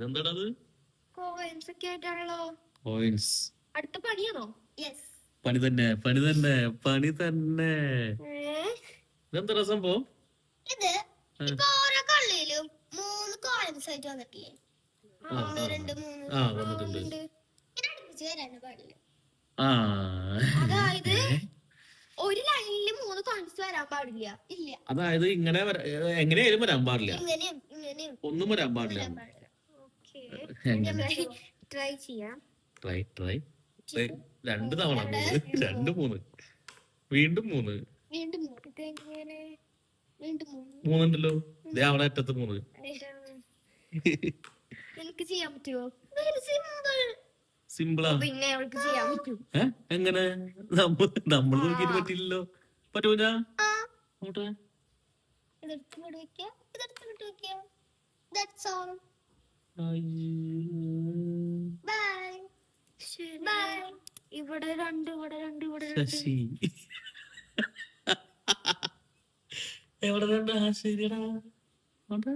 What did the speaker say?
എന്താണത്? കോയിൻസ് ഒക്കെ ആയിട്ടാണല്ലോ. കോയിൻസ്. അടുത്ത പണിയാണോ? യെസ്. പണി തന്നെ, പണി തന്നെ, പണി തന്നെ. ഇതെന്താ സംഭവം? ഇത് ഇപ്പൊ ഓരോ കള്ളിയിലും 3 കോയിൻസ് ആയിട്ട് വന്നിട്ടില്ലേ? 1 2 3 വന്നിട്ടുണ്ട്. ഇത് അടുപ്പിച്ച് വരാണ് പാടില്ല. ആ അതായത് ഒരു ലൈനില് 3 കോയിൻസ് വരാൻ പാടില്ല. ഇല്ല, അതായത് ഇങ്ങനെ എങ്ങനെയായാലും വരാൻ പാടില്ല, ഇങ്ങനെയും ഇങ്ങനെയും ഒന്നും വരാൻ പാടില്ല. ട്രൈ ചെയ്യാം. ട്രൈ ട്രൈ 2 തവണ 3 2 3 വീണ്ടും 3 വീണ്ടും 3 ഉണ്ടല്ലോ. ഇതേ അവിടെ അറ്റത്ത് 3. എനിക്ക് ചെയ്യാൻ പറ്റുമോ? സിമ്പിൾ. സിമ്പിളാ. പിന്നെ അവൾക്ക് ചെയ്യാൻ പറ്റും. എങ്ങനെ? നമ്മൾ നോക്കിയിട്ട് പറ്റില്ലല്ലോ. പറ്റൂല. ഇവിടെ 2 ഇവിടെ 2 ഇവിടെ 2. ശശി എവിടെ 2? ശരിയടാ. 3